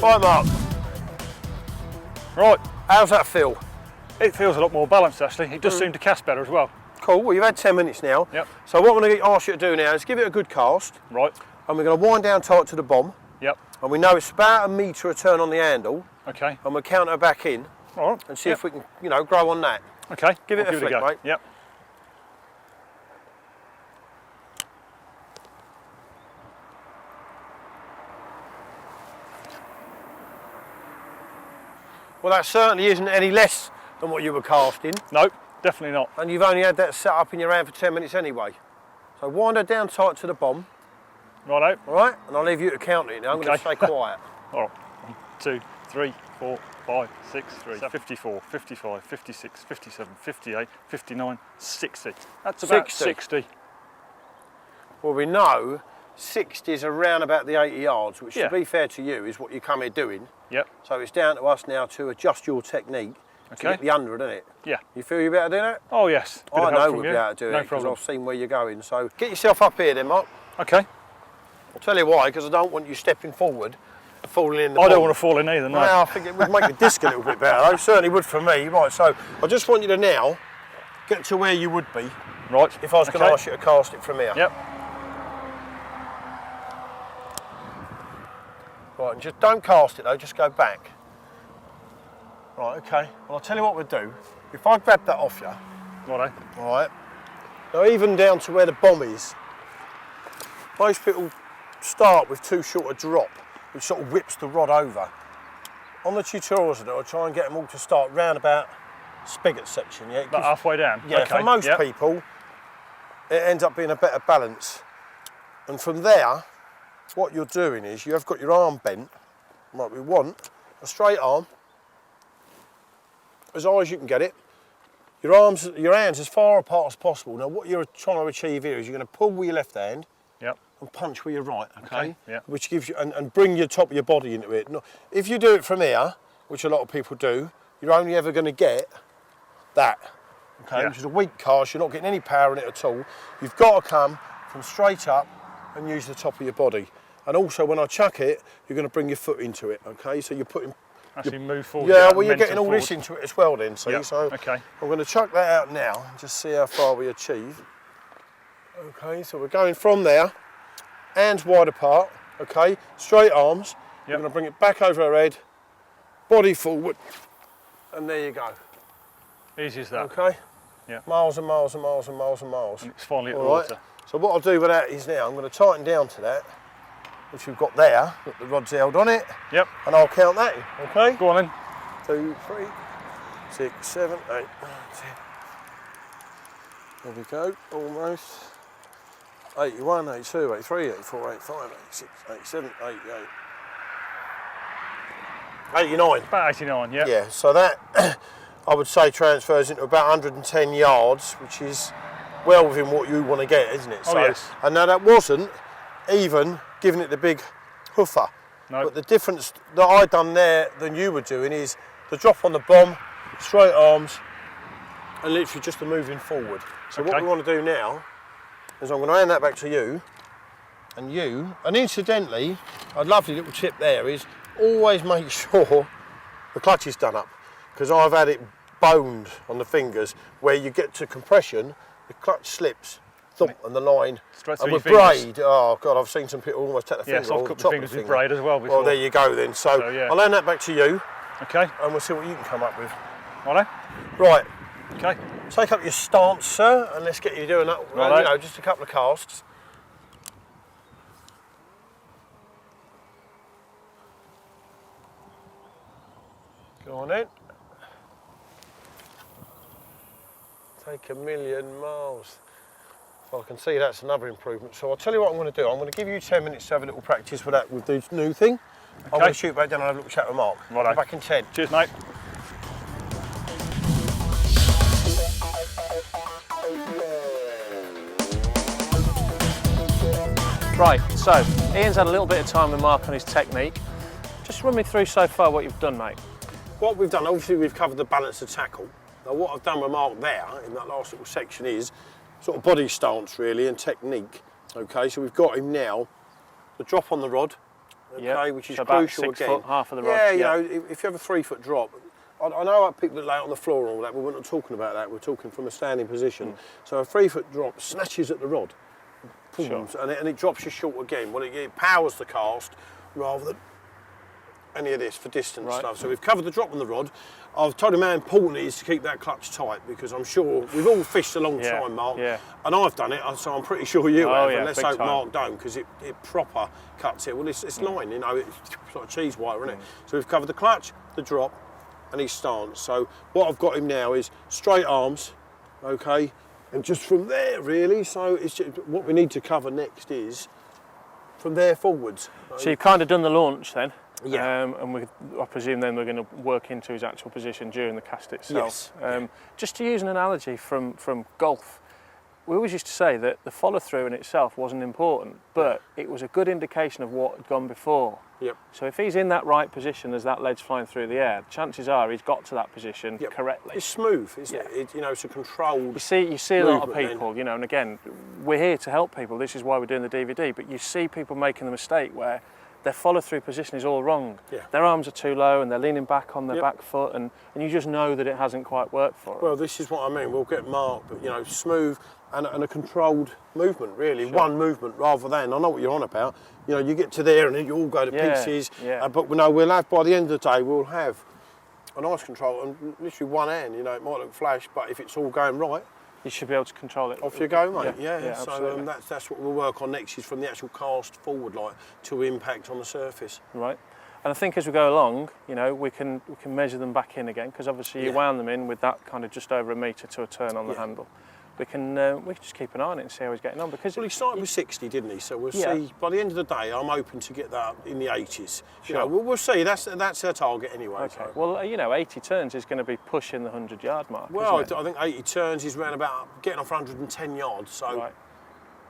Right, Mark. Right, How's that feel? it feels a lot more balanced actually. It does seem to cast better as well. Cool. Well, you've had 10 minutes now. Yep. So what I'm going to ask you to do now is give it a good cast. Right. And we're going to wind down tight to the bomb. Yep. And we know it's about a metre a turn on the handle. Okay. And we'll count her back in. All right. And see if we can, you know, grow on that. Okay. Give it a flick, go. mate. Yep. Well, that certainly isn't any less than what you were casting. No, definitely not. And you've only had that set up in your hand for 10 minutes anyway. So wind her down tight to the bomb. Righto. All right? And I'll leave you to count it now. I'm going to stay quiet. All right. 1, 2, 3, 4, 5, 6, 7, 54, 55, 56, 57, 58, 59, 60. That's about 60. Well, we know 60 is around about the 80 yards, which Yeah. to be fair to you is what you come here doing. Yep. So it's down to us now to adjust your technique to Okay. get the 100, isn't it? Yeah. You feel you'll be able to do that? Oh yes. Bit I of help know from we'll you. be able to do No it because problem. I've seen where you're going. So get yourself up here then, Mark. Okay. I'll tell you why, because I don't want you stepping forward and falling in the I don't bomb. want to fall in either, no. Well, I think it would make the disc a little bit better, though. Certainly would for me. Right, so I just want you to now get to where you would be Right. if I was going to ask you to cast it from here. Yep. Right, and just don't cast it though, just go back. Right, okay. Well, I'll tell you what we'll do. If I grab that off you, Righto. all right, now even down to where the bomb is, most people start with too short a drop, which sort of whips the rod over. On the tutorials I do, I try and get them all to start round about spigot section. Yeah, About halfway down? yeah, Okay. for most Yep. people, it ends up being a better balance. And from there, what you're doing is you have got your arm bent. Right, we want a straight arm, as high as you can get it. Your hands as far apart as possible. Now, what you're trying to achieve here is you're going to pull with your left hand Yep. and punch with your right. Okay. Yeah. Which gives you and bring your top of your body into it. If you do it from here, which a lot of people do, you're only ever going to get that. Okay. Yeah. Which is a weak cast. You're not getting any power in it at all. You've got to come from straight up and use the top of your body. And also, when I chuck it, you're going to bring your foot into it. Okay. So you're putting. Actually move forward. Yeah, well, you're mental getting all forward. this into it as well then, see? Yep. So Okay. I'm going to chuck that out now and just see how far we achieve. Okay, so we're going from there, hands wide apart, okay, straight arms. We're Yep. going to bring it back over our head, body forward, and there you go. Easy as that. Okay? Yeah. Miles and miles and miles and miles and miles. And it's finally at the All right. water. So what I'll do with that is now I'm going to tighten down to that, which we've got there. Look, the rod's held on it. Yep. And I'll count that in, okay? Go on then. 2, 3, 6, 7, 8, 9, 10. There we go, almost. 81, 82, 83, 84, 85, 86, 87, 88. 89. About 89, yeah. Yeah, so that I would say transfers into about 110 yards, which is well within what you want to get, isn't it? Oh, So, yes. And now that wasn't even giving it the big hoofer. No. But the difference that I done there than you were doing is the drop on the bomb, straight arms, and literally just the moving forward. So what Okay. we want to do now is I'm going to hand that back to you, and incidentally, a lovely little tip there is always make sure the clutch is done up, because I've had it boned on the fingers where you get to compression, the clutch slips, thump, and the line. Straight And through with your fingers. braid, oh God, I've seen some people almost take the Yes, finger I've off the cut top my of the fingers with finger. braid as well before. Well, there you go then. So yeah. I'll hand that back to you, Okay. and we'll see what you can come up with. Righto. Right, Okay. take up your stance, sir, and let's get you doing that. Righto. You know, just a couple of casts. Go on in. Take 1,000,000 miles. Well, I can see that's another improvement. So I'll tell you what I'm going to do. I'm going to give you 10 minutes to have a little practice with that with this new thing. I'm going to shoot back down and have a little chat with Mark. Righto. Back in 10. Cheers, mate. Right, so Ian's had a little bit of time with Mark on his technique. Just run me through so far what you've done, mate. What we've done, obviously we've covered the balance of tackle. Now what I've done with Mark there, in that last little section, is sort of body stance really and technique. Okay, so we've got him now, the drop on the rod, okay, which is so about crucial 6 again. foot, half of the rod. Yeah, you know, if you have a 3 foot drop, I know people that lay it on the floor and all that, but we're not talking about that. We're talking from a standing position. So a 3 foot drop snatches at the rod, pulls, and it drops you short again. Well, it powers the cast rather than any of this for distance stuff. So we've covered the drop on the rod. I've told him how important it is to keep that clutch tight, because I'm sure we've all fished a long time, Mark, and I've done it, so I'm pretty sure you have. And let's hope Mark don't, because it proper cuts it. Well, it's line, you know, it's like a cheese wire, isn't it? So we've covered the clutch, the drop, and his stance. So what I've got him now is straight arms, okay, and just from there really. So it's just, what we need to cover next is from there forwards. So you've kind of done the launch then. Yeah. And I presume then we're going to work into his actual position during the cast itself. Yes. Just to use an analogy from golf, we always used to say that the follow through in itself wasn't important, but it was a good indication of what had gone before. Yep. So if he's in that right position as that lead's flying through the air, chances are he's got to that position correctly. It's smooth, isn't it? You know, it's a controlled. You see a lot of people, you know, and again, we're here to help people. This is why we're doing the DVD. But you see people making the mistake where their follow-through position is all wrong. Yeah. Their arms are too low and they're leaning back on their back foot, and you just know that it hasn't quite worked for them. Well, this is what I mean. We'll get Mark, but you know, smooth and a controlled movement, really. One movement rather than, I know what you're on about, you know, you get to there and then you all go to pieces. Yeah. But no, we'll have, by the end of the day, we'll have a nice control and literally one hand, you know, it might look flash, but if it's all going right, you should be able to control it. Off you go, mate. Yeah, so that's what we'll work on next, is from the actual cast forward, like to impact on the surface. Right. And I think as we go along, you know, we can measure them back in again, because obviously you wound them in with that kind of just over a metre to a turn on the handle. We can just keep an eye on it and see how he's getting on. Because well, he started with 60, didn't he? So we'll see. By the end of the day, I'm hoping to get that in the 80s. You know, we'll see. That's our target anyway. Okay. So. Well, you know, 80 turns is going to be pushing the 100-yard mark. Well, I think 80 turns is around about getting off 110 yards. So. Right.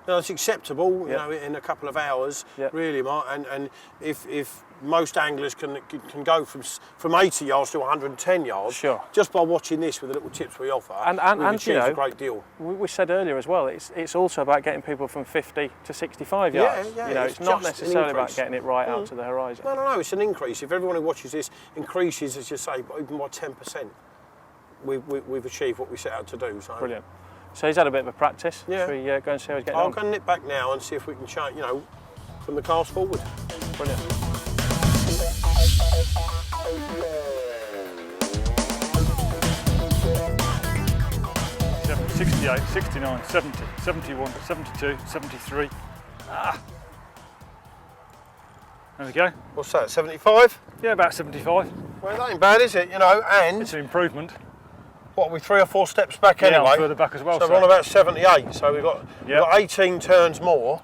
You know, it's acceptable, you know, in a couple of hours, really, Mark. And if most anglers can go from 80 yards to 110 yards, just by watching this with the little tips we offer, we've achieved you know, a great deal. We said earlier as well, it's also about getting people from 50 to 65 yards. Yeah, you know, it's not necessarily about getting it right out to the horizon. No, it's an increase. If everyone who watches this increases, as you say, even by 10%, we've achieved what we set out to do. So. Brilliant. So he's had a bit of a practice. Yeah. Should we go and see how he's getting on? I'll go and nip back now and see if we can change, you know, from the cast forward. Brilliant. 68, 69, 70, 71, 72, 73. There we go. What's that, 75? Yeah, about 75. Well, that ain't bad, is it? You know, and it's an improvement. What, are we 3 or 4 steps back anyway? Yeah, further back as well. So we're on about 78, so we've got 18 turns more.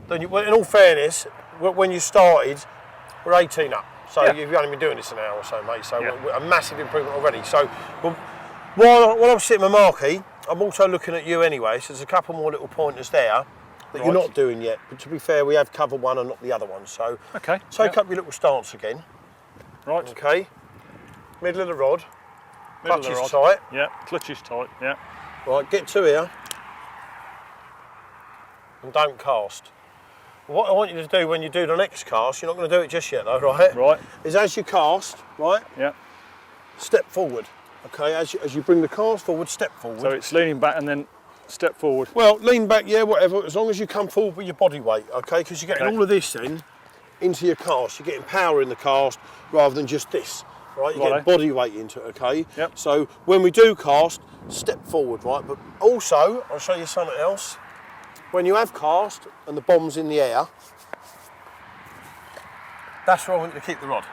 Well, in all fairness, when you started, we're 18 up. So you've only been doing this an hour or so, mate. So we're a massive improvement already. So while I'm sitting with Marky, I'm also looking at you anyway. So there's a couple more little pointers there that you're not doing yet. But to be fair, we have covered one and not the other one. So take up your little stance again. Right. Okay. Middle of the rod. Middle Clutch of the is rod. tight. Yeah, clutch is tight, yeah. Right, get to here. And don't cast. What I want you to do when you do the next cast, you're not going to do it just yet though, right? Right. Is as you cast, right? Yeah. Step forward. Okay, as you bring the cast forward, step forward. So it's leaning back and then step forward. Well, lean back, yeah, whatever, as long as you come forward with your body weight, okay? Because you're getting all of this then into your cast. You're getting power in the cast rather than just this, right? You're getting body weight into it, okay? Yep. So when we do cast, step forward, right? But also, I'll show you something else. When you have cast and the bomb's in the air, that's where I want you to keep the rod.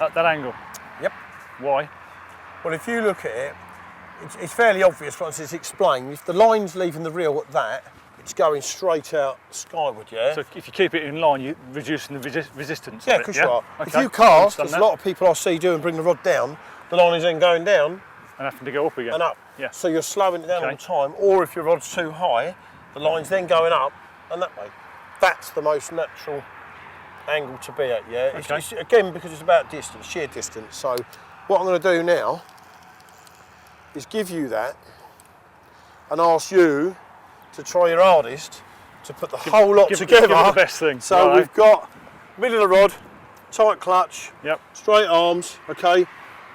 At that angle? Yep. Why? Well, if you look at it, it's fairly obvious once it's explained. If the line's leaving the reel at that, it's going straight out skyward, yeah? So if you keep it in line, you're reducing the resistance. Yeah, because you are. Okay. If you cast, as a lot of people I see do and bring the rod down, the line is then going down. And having to go up again. And up. Yeah. So you're slowing it down all the time, or if your rod's too high, the line's then going up and that way. That's the most natural angle to be at, yeah? It's, again, because it's about distance, sheer distance. So what I'm going to do now is give you that and ask you to try your hardest to put the whole lot together. Give it the best thing. So we've got middle of the rod, tight clutch, Yep. straight arms, okay,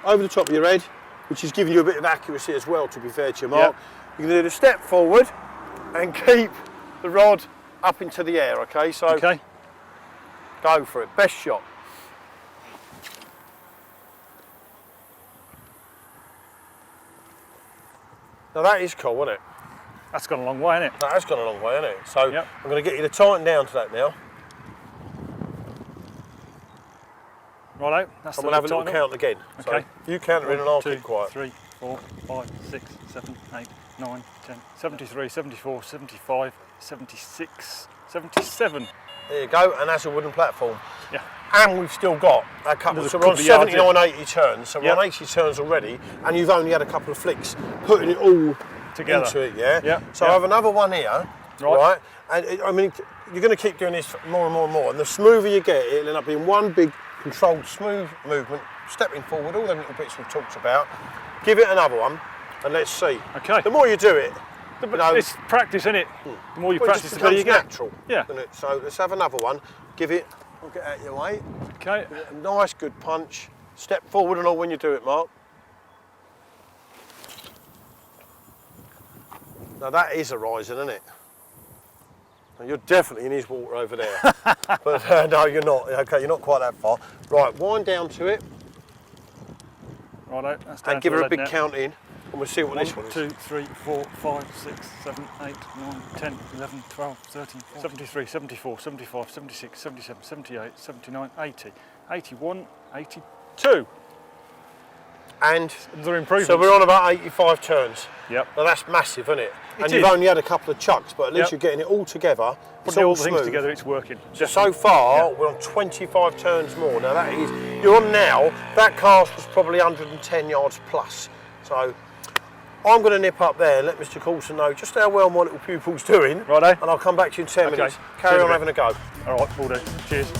over the top of your head, which is giving you a bit of accuracy as well, to be fair to you, Mark. Yep. You're going to do the step forward and keep the rod up into the air, okay? So Okay. go for it, best shot. Now that is cool, isn't it? That's gone a long way, hasn't it? That has gone a long way, hasn't it? So Yep. I'm going to get you to tighten down to that now. Righto. That's And the we'll have a little tighten up. count again. Okay. So you count it in and I'll 2, keep quiet. 3, 4, 5, 6, 7, 8, 9, 10, 73, 74, 75, 76, 77. There you go, and that's a wooden platform. Yeah. And we've still got a couple, There's so a we're on couple of yards 79, 80 turns, so we're Yep. on 80 turns already, and you've only had a couple of flicks putting it all Together. into it, yeah? Yep, So yep. I have another one here, Right. right? And I mean, you're going to keep doing this more and more and more, and the smoother you get it, it'll end up being one big, controlled, smooth movement, stepping forward, all them little bits we've talked about. Give it another one, and let's see. Okay. The more you do it, But you know, it's practice, isn't it? The more you well, it practice, just the better you becomes get. natural. Yeah. Doesn't it? So let's have another one. Give it, I'll get out of your way. Okay. A nice, good punch. Step forward and all when you do it, Mark. Now that is a rising, isn't it? Now you're definitely in his water over there. But no, you're not. Okay, you're not quite that far. Right, wind down to it Righto. That's down and give to her the a big lead net. count in, and we'll see what this one 1, is. 2, 3, 4, 5, 6, 7, 8, 9, 10, 11, 12, 13, 14, 73, 74, 75, 76, 77, 78, 79, 80, 81, 82. And They're improvements. so we're on about 85 turns. Yep. Now that's massive, isn't it? It And is. you've only had a couple of chucks, but at least Yep. you're getting it all together. It's Putting all all the things smooth. together, it's working. So far, we're on 25 turns more. Now that is, you're on now, that cast was probably 110 yards plus. So I'm going to nip up there and let Mr. Coulson know just how well my little pupil's doing. Righto. And I'll come back to you in 10 Okay. minutes. See Carry you in on a having a go. All right, will do. Cheers.